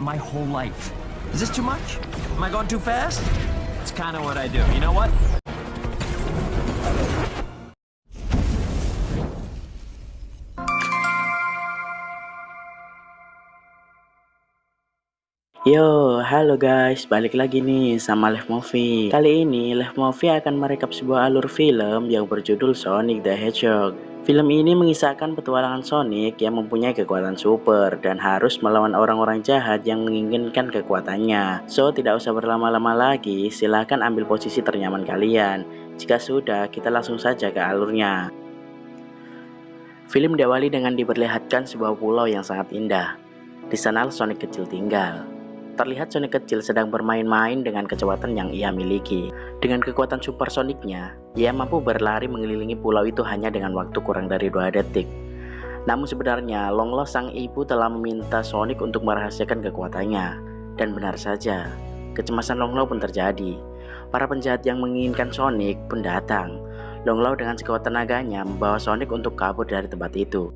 my whole life. Is this too much? Am I going too fast? It's kind of what I do. You know what? Yo, halo guys, balik lagi nih sama Live Movie. Kali ini Live Movie akan merekap sebuah alur film yang berjudul Sonic the Hedgehog. Film ini mengisahkan petualangan Sonic yang mempunyai kekuatan super dan harus melawan orang-orang jahat yang menginginkan kekuatannya. So, tidak usah berlama-lama lagi, silahkan ambil posisi ternyaman kalian. Jika sudah, kita langsung saja ke alurnya. Film diawali dengan diperlihatkan sebuah pulau yang sangat indah. Di sana Sonic kecil tinggal. Terlihat Sonic kecil sedang bermain-main dengan kecepatan yang ia miliki. Dengan kekuatan super Sonicnya, ia mampu berlari mengelilingi pulau itu hanya dengan waktu kurang dari 2 detik. Namun sebenarnya, Longlo sang ibu telah meminta Sonic untuk merahasiakan kekuatannya. Dan benar saja, kecemasan Longlo pun terjadi. Para penjahat yang menginginkan Sonic pun datang. Longlo dengan sekuat tenaganya membawa Sonic untuk kabur dari tempat itu.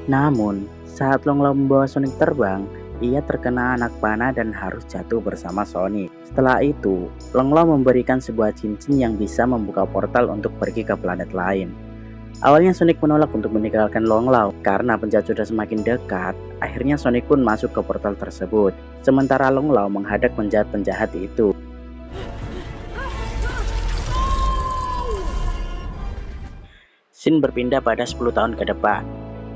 Namun, saat Longlo membawa Sonic terbang, ia terkena anak panah dan harus jatuh bersama Sonic. Setelah itu, Longlo memberikan sebuah cincin yang bisa membuka portal untuk pergi ke planet lain. Awalnya Sonic menolak untuk meninggalkan Longlo karena penjahat sudah semakin dekat. Akhirnya Sonic pun masuk ke portal tersebut. Sementara Longlo menghadap penjahat-penjahat itu. Scene berpindah pada 10 tahun ke depan.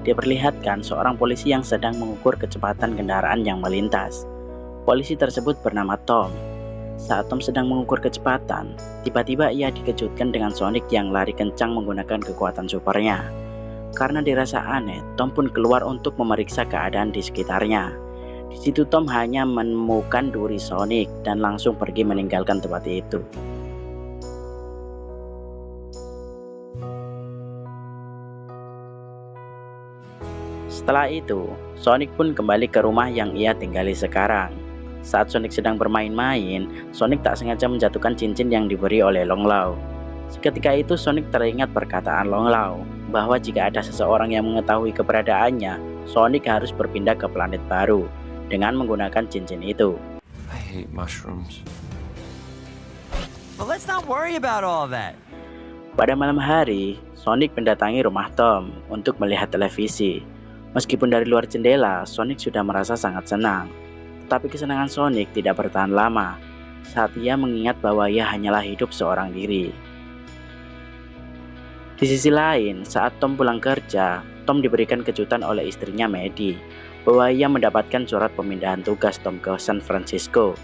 Diperlihatkan seorang polisi yang sedang mengukur kecepatan kendaraan yang melintas. Polisi tersebut bernama Tom. Saat Tom sedang mengukur kecepatan, tiba-tiba ia dikejutkan dengan Sonic yang lari kencang menggunakan kekuatan supernya. Karena dirasa aneh, Tom pun keluar untuk memeriksa keadaan di sekitarnya. Di situ Tom hanya menemukan duri Sonic dan langsung pergi meninggalkan tempat itu. Setelah itu, Sonic pun kembali ke rumah yang ia tinggali sekarang. Saat Sonic sedang bermain-main, Sonic tak sengaja menjatuhkan cincin yang diberi oleh Longlo. Seketika itu Sonic teringat perkataan Longlo bahwa jika ada seseorang yang mengetahui keberadaannya, Sonic harus berpindah ke planet baru dengan menggunakan cincin itu. I hate mushrooms. But let's not worry about all that. Pada malam hari, Sonic mendatangi rumah Tom untuk melihat televisi. Meskipun dari luar jendela, Sonic sudah merasa sangat senang. Tetapi kesenangan Sonic tidak bertahan lama saat ia mengingat bahwa ia hanyalah hidup seorang diri. Di sisi lain, saat Tom pulang kerja, Tom diberikan kejutan oleh istrinya Maddie bahwa ia mendapatkan surat pemindahan tugas Tom ke San Francisco.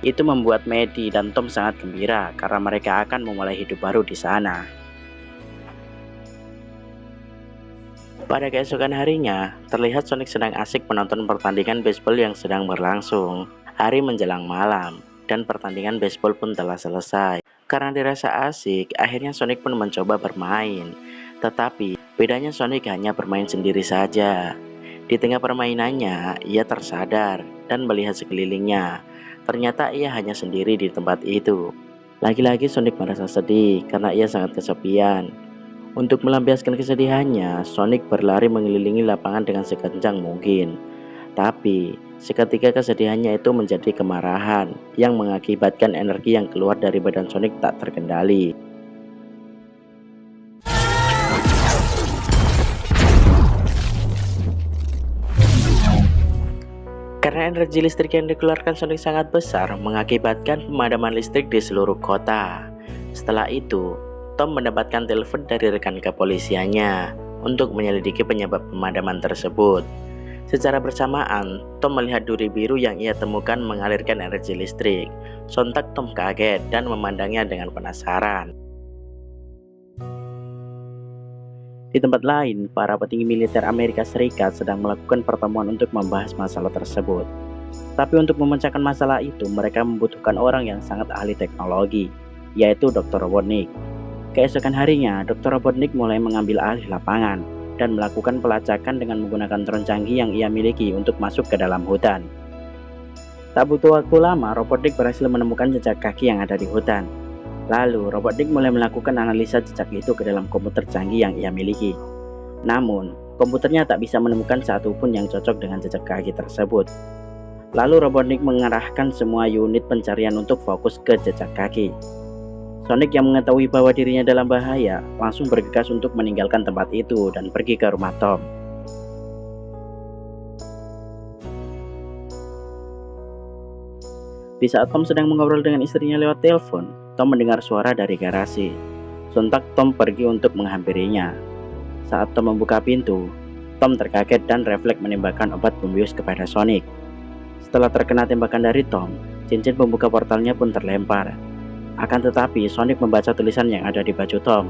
Itu membuat Maddie dan Tom sangat gembira karena mereka akan memulai hidup baru di sana. Pada keesokan harinya, terlihat Sonic sedang asik menonton pertandingan baseball yang sedang berlangsung. Hari menjelang malam, dan pertandingan baseball pun telah selesai. Karena dirasa asik, akhirnya Sonic pun mencoba bermain. Tetapi, bedanya Sonic hanya bermain sendiri saja. Di tengah permainannya, ia tersadar dan melihat sekelilingnya. Ternyata ia hanya sendiri di tempat itu. Lagi-lagi Sonic merasa sedih karena ia sangat kesepian. Untuk melampiaskan kesedihannya, Sonic berlari mengelilingi lapangan dengan sekencang mungkin. Tapi, seketika kesedihannya itu menjadi kemarahan yang mengakibatkan energi yang keluar dari badan Sonic tak terkendali. Karena energi listrik yang dikeluarkan Sonic sangat besar, mengakibatkan pemadaman listrik di seluruh kota. Setelah itu, Tom mendapatkan telepon dari rekan kepolisiannya untuk menyelidiki penyebab pemadaman tersebut. Secara bersamaan, Tom melihat duri biru yang ia temukan mengalirkan energi listrik. Sontak Tom kaget dan memandangnya dengan penasaran. Di tempat lain, para petinggi militer Amerika Serikat sedang melakukan pertemuan untuk membahas masalah tersebut. Tapi untuk memecahkan masalah itu, mereka membutuhkan orang yang sangat ahli teknologi, yaitu Dr. Robotnik. Keesokan harinya, Dr. Robotnik mulai mengambil alih lapangan dan melakukan pelacakan dengan menggunakan drone canggih yang ia miliki untuk masuk ke dalam hutan. Tak butuh waktu lama, Robotnik berhasil menemukan jejak kaki yang ada di hutan. Lalu Robotnik mulai melakukan analisa jejak itu ke dalam komputer canggih yang ia miliki. Namun, komputernya tak bisa menemukan satupun yang cocok dengan jejak kaki tersebut. Lalu Robotnik mengarahkan semua unit pencarian untuk fokus ke jejak kaki. Sonic yang mengetahui bahwa dirinya dalam bahaya langsung bergegas untuk meninggalkan tempat itu dan pergi ke rumah Tom. Di saat Tom sedang mengobrol dengan istrinya lewat telepon, Tom mendengar suara dari garasi. Sontak Tom pergi untuk menghampirinya. Saat Tom membuka pintu, Tom terkaget dan refleks menembakkan obat pembius kepada Sonic. Setelah terkena tembakan dari Tom, cincin pembuka portalnya pun terlempar. Akan tetapi Sonic membaca tulisan yang ada di baju Tom,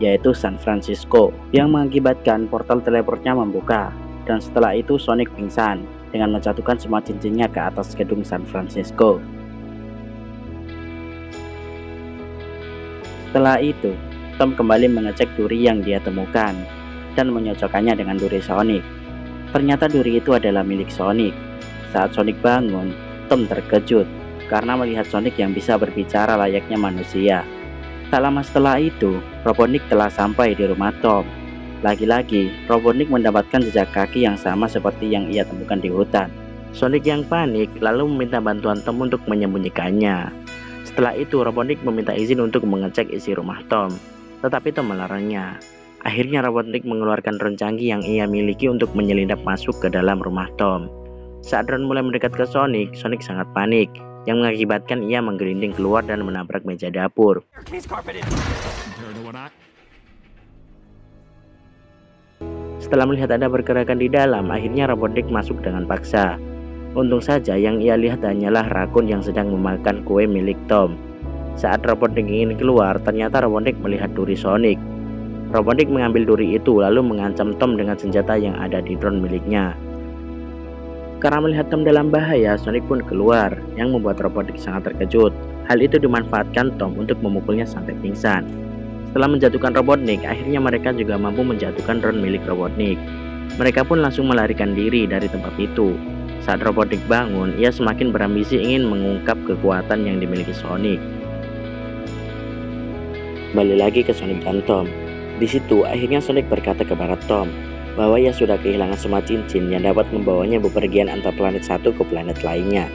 yaitu San Francisco, yang mengakibatkan portal teleportnya membuka. Dan setelah itu Sonic pingsan dengan menjatuhkan semua cincinnya ke atas gedung San Francisco. Setelah itu, Tom kembali mengecek duri yang dia temukan dan menyocokkannya dengan duri Sonic. Ternyata duri itu adalah milik Sonic. Saat Sonic bangun, Tom terkejut karena melihat Sonic yang bisa berbicara layaknya manusia. Tak lama setelah itu, Robotnik telah sampai di rumah Tom. Lagi-lagi, Robotnik mendapatkan jejak kaki yang sama seperti yang ia temukan di hutan. Sonic yang panik lalu meminta bantuan Tom untuk menyembunyikannya. Setelah itu, Robotnik meminta izin untuk mengecek isi rumah Tom, tetapi Tom melarangnya. Akhirnya Robotnik mengeluarkan drone canggih yang ia miliki untuk menyelinap masuk ke dalam rumah Tom. Saat drone mulai mendekat ke Sonic, Sonic sangat panik, yang mengakibatkan ia menggelinding keluar dan menabrak meja dapur. Setelah melihat ada pergerakan di dalam, akhirnya Robotnik masuk dengan paksa. Untung saja yang ia lihat hanyalah rakun yang sedang memakan kue milik Tom. Saat Robotnik ingin keluar, ternyata Robotnik melihat duri Sonic. Robotnik mengambil duri itu lalu mengancam Tom dengan senjata yang ada di drone miliknya. Karena melihat Tom dalam bahaya, Sonic pun keluar, yang membuat Robotnik sangat terkejut. Hal itu dimanfaatkan Tom untuk memukulnya sampai pingsan. Setelah menjatuhkan Robotnik, akhirnya mereka juga mampu menjatuhkan drone milik Robotnik. Mereka pun langsung melarikan diri dari tempat itu. Saat Robotnik bangun, ia semakin berambisi ingin mengungkap kekuatan yang dimiliki Sonic. Kembali lagi ke Sonic dan Tom. Di situ, akhirnya Sonic berkata kepada Tom bahwa ia sudah kehilangan semua cincin yang dapat membawanya bepergian antar planet satu ke planet lainnya.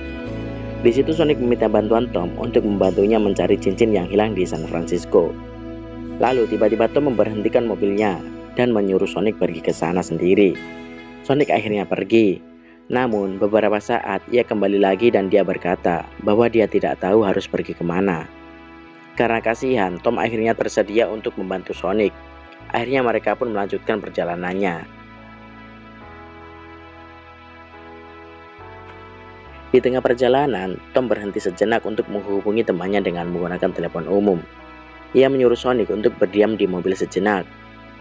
Di situ Sonic meminta bantuan Tom untuk membantunya mencari cincin yang hilang di San Francisco. Lalu tiba-tiba Tom memberhentikan mobilnya dan menyuruh Sonic pergi ke sana sendiri. Sonic akhirnya pergi. Namun beberapa saat ia kembali lagi dan dia berkata bahwa dia tidak tahu harus pergi kemana. Karena kasihan, Tom akhirnya tersedia untuk membantu Sonic. Akhirnya mereka pun melanjutkan perjalanannya. Di tengah perjalanan, Tom berhenti sejenak untuk menghubungi temannya dengan menggunakan telepon umum. Ia menyuruh Sonic untuk berdiam di mobil sejenak.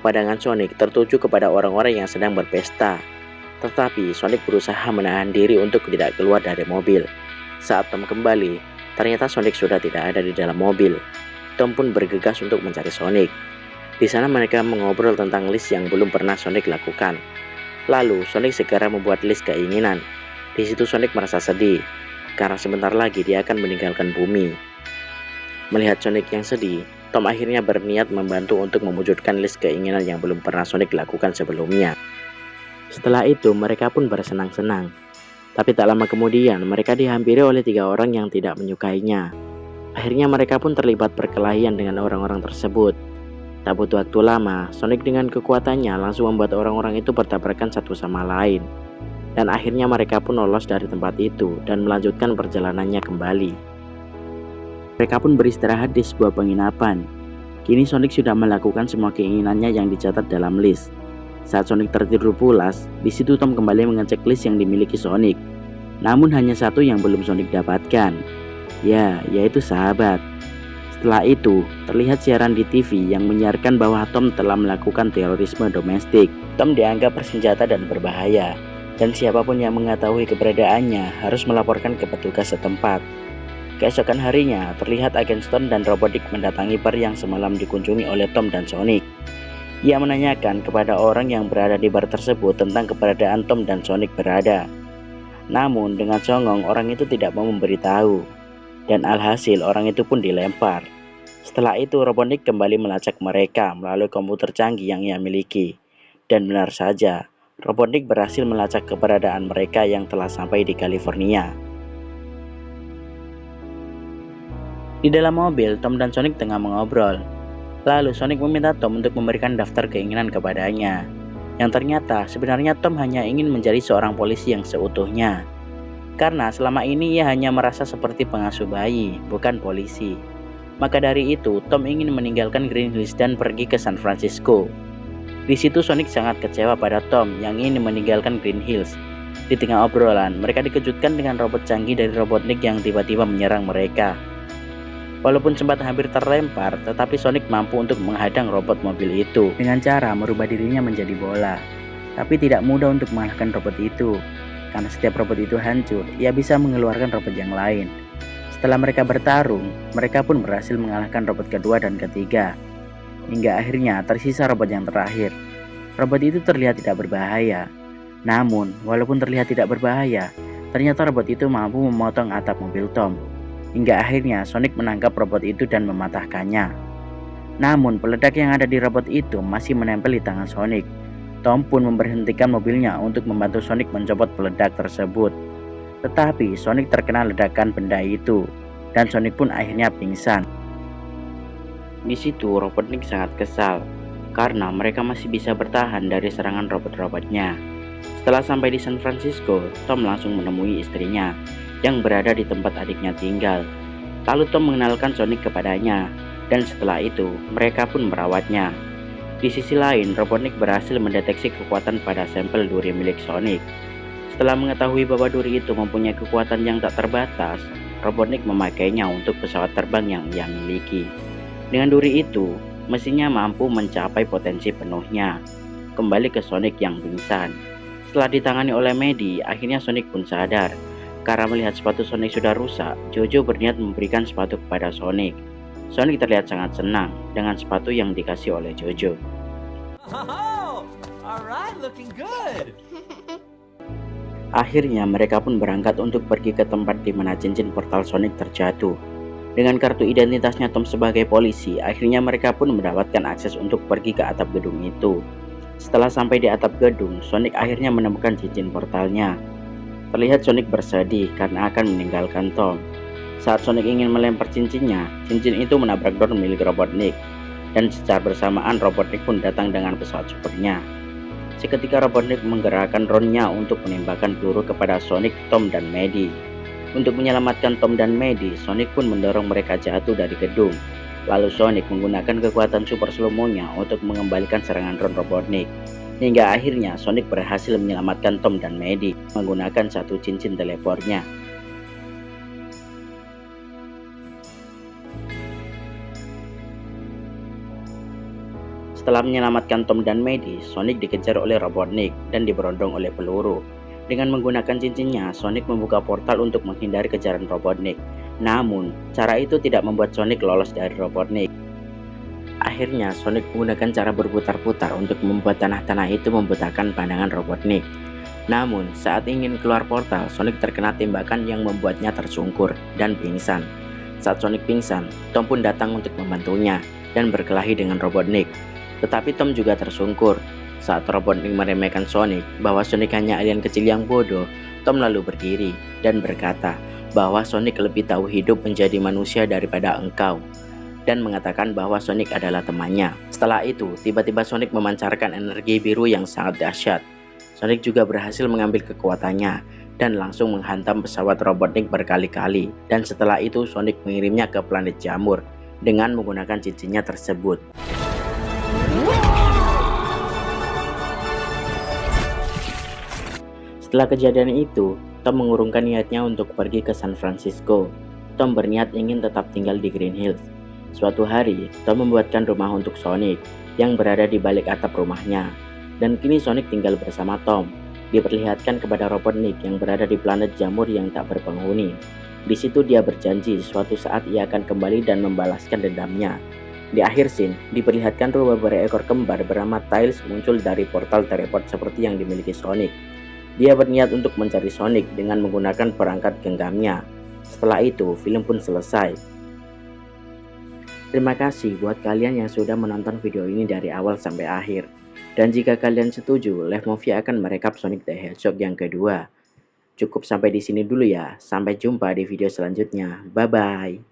Pandangan Sonic tertuju kepada orang-orang yang sedang berpesta. Tetapi Sonic berusaha menahan diri untuk tidak keluar dari mobil. Saat Tom kembali, ternyata Sonic sudah tidak ada di dalam mobil. Tom pun bergegas untuk mencari Sonic. Di sana mereka mengobrol tentang list yang belum pernah Sonic lakukan. Lalu Sonic segera membuat list keinginan. Di situ Sonic merasa sedih, karena sebentar lagi dia akan meninggalkan bumi. Melihat Sonic yang sedih, Tom akhirnya berniat membantu untuk mewujudkan list keinginan yang belum pernah Sonic lakukan sebelumnya. Setelah itu mereka pun bersenang-senang. Tapi tak lama kemudian mereka dihampiri oleh 3 orang yang tidak menyukainya. Akhirnya mereka pun terlibat perkelahian dengan orang-orang tersebut. Tak butuh waktu lama, Sonic dengan kekuatannya langsung membuat orang-orang itu bertabrakan satu sama lain. Dan akhirnya mereka pun lolos dari tempat itu dan melanjutkan perjalanannya kembali. Mereka pun beristirahat di sebuah penginapan. Kini Sonic sudah melakukan semua keinginannya yang dicatat dalam list. Saat Sonic tertidur pulas, di situ Tom kembali mengecek list yang dimiliki Sonic. Namun hanya satu yang belum Sonic dapatkan. Ya, yaitu sahabat. Setelah itu, terlihat siaran di TV yang menyiarkan bahwa Tom telah melakukan terorisme domestik. Tom dianggap bersenjata dan berbahaya, dan siapapun yang mengetahui keberadaannya harus melaporkan ke petugas setempat. Keesokan harinya, terlihat agen Stone dan Robotnik mendatangi bar yang semalam dikunjungi oleh Tom dan Sonic. Ia menanyakan kepada orang yang berada di bar tersebut tentang keberadaan Tom dan Sonic berada. Namun dengan songong orang itu tidak mau memberitahu. Dan alhasil orang itu pun dilempar. Setelah itu Robotnik kembali melacak mereka melalui komputer canggih yang ia miliki. Dan benar saja, Robotnik berhasil melacak keberadaan mereka yang telah sampai di California. Di dalam mobil, Tom dan Sonic tengah mengobrol. Lalu Sonic meminta Tom untuk memberikan daftar keinginan kepadanya. Yang ternyata sebenarnya Tom hanya ingin menjadi seorang polisi yang seutuhnya. Karena selama ini ia hanya merasa seperti pengasuh bayi, bukan polisi. Maka dari itu, Tom ingin meninggalkan Green Hills dan pergi ke San Francisco. Di situ Sonic sangat kecewa pada Tom yang ingin meninggalkan Green Hills. Di tengah obrolan, mereka dikejutkan dengan robot canggih dari Robotnik yang tiba-tiba menyerang mereka. Walaupun sempat hampir terlempar, tetapi Sonic mampu untuk menghadang robot mobil itu dengan cara merubah dirinya menjadi bola. Tapi tidak mudah untuk mengalahkan robot itu, karena setiap robot itu hancur, ia bisa mengeluarkan robot yang lain. Setelah mereka bertarung, mereka pun berhasil mengalahkan robot kedua dan ketiga. Hingga akhirnya tersisa robot yang terakhir. Robot itu terlihat tidak berbahaya. Namun, walaupun terlihat tidak berbahaya, ternyata robot itu mampu memotong atap mobil Tom. Hingga akhirnya Sonic menangkap robot itu dan mematahkannya. Namun peledak yang ada di robot itu masih menempel di tangan Sonic. Tom pun memberhentikan mobilnya untuk membantu Sonic mencopot peledak tersebut. Tetapi Sonic terkena ledakan benda itu, dan Sonic pun akhirnya pingsan. Di situ Robotnik sangat kesal, karena mereka masih bisa bertahan dari serangan robot-robotnya. Setelah sampai di San Francisco, Tom langsung menemui istrinya yang berada di tempat adiknya tinggal. Lalu Tom mengenalkan Sonic kepadanya, dan setelah itu mereka pun merawatnya. Di sisi lain, Robotnik berhasil mendeteksi kekuatan pada sampel duri milik Sonic. Setelah mengetahui bahwa duri itu mempunyai kekuatan yang tak terbatas, Robotnik memakainya untuk pesawat terbang yang ia miliki. Dengan duri itu, mesinnya mampu mencapai potensi penuhnya. Kembali ke Sonic yang pingsan. Setelah ditangani oleh Medi, akhirnya Sonic pun sadar. Karena melihat sepatu Sonic sudah rusak, Jojo berniat memberikan sepatu kepada Sonic. Sonic terlihat sangat senang dengan sepatu yang dikasih oleh Jojo. Oh, alright, looking good. Akhirnya mereka pun berangkat untuk pergi ke tempat di mana cincin portal Sonic terjatuh. Dengan kartu identitasnya Tom sebagai polisi, akhirnya mereka pun mendapatkan akses untuk pergi ke atap gedung itu. Setelah sampai di atap gedung, Sonic akhirnya menemukan cincin portalnya. Terlihat Sonic bersedih karena akan meninggalkan Tom. Saat Sonic ingin melempar cincinnya, cincin itu menabrak drone milik Robotnik. Dan secara bersamaan Robotnik pun datang dengan pesawat supernya. Seketika Robotnik menggerakkan drone-nya untuk menembakkan peluru kepada Sonic, Tom, dan Medi. Untuk menyelamatkan Tom dan Medi, Sonic pun mendorong mereka jatuh dari gedung. Lalu Sonic menggunakan kekuatan super slow-mo-nya untuk mengembalikan serangan drone Robotnik. Hingga akhirnya Sonic berhasil menyelamatkan Tom dan Medi menggunakan satu cincin teleportnya. Setelah menyelamatkan Tom dan Medi, Sonic dikejar oleh Robotnik dan diberondong oleh peluru. Dengan menggunakan cincinnya, Sonic membuka portal untuk menghindari kejaran Robotnik. Namun, cara itu tidak membuat Sonic lolos dari Robotnik. Akhirnya Sonic menggunakan cara berputar-putar untuk membuat tanah-tanah itu membutakan pandangan Robotnik. Namun saat ingin keluar portal, Sonic terkena tembakan yang membuatnya tersungkur dan pingsan. Saat Sonic pingsan, Tom pun datang untuk membantunya dan berkelahi dengan Robotnik. Tetapi Tom juga tersungkur. Saat Robotnik meremehkan Sonic bahwa Sonic hanya alien kecil yang bodoh, Tom lalu berdiri dan berkata bahwa Sonic lebih tahu hidup menjadi manusia daripada engkau, dan mengatakan bahwa Sonic adalah temannya. Setelah itu, tiba-tiba Sonic memancarkan energi biru yang sangat dahsyat. Sonic juga berhasil mengambil kekuatannya dan langsung menghantam pesawat Robotnik berkali-kali. Dan setelah itu Sonic mengirimnya ke planet Jamur dengan menggunakan cincinnya tersebut. Setelah kejadian itu, Tom mengurungkan niatnya untuk pergi ke San Francisco. Tom berniat ingin tetap tinggal di Green Hills. Suatu hari, Tom membuatkan rumah untuk Sonic yang berada di balik atap rumahnya. Dan kini Sonic tinggal bersama Tom. Diperlihatkan kepada Robotnik yang berada di planet Jamur yang tak berpenghuni. Di situ dia berjanji suatu saat ia akan kembali dan membalaskan dendamnya. Di akhir scene, diperlihatkan beberapa ekor kembar bernama Tails muncul dari portal teleport seperti yang dimiliki Sonic. Dia berniat untuk mencari Sonic dengan menggunakan perangkat genggamnya. Setelah itu, film pun selesai. Terima kasih buat kalian yang sudah menonton video ini dari awal sampai akhir. Dan jika kalian setuju, Live Movie akan merekap Sonic the Hedgehog yang kedua. Cukup sampai di sini dulu ya. Sampai jumpa di video selanjutnya. Bye bye.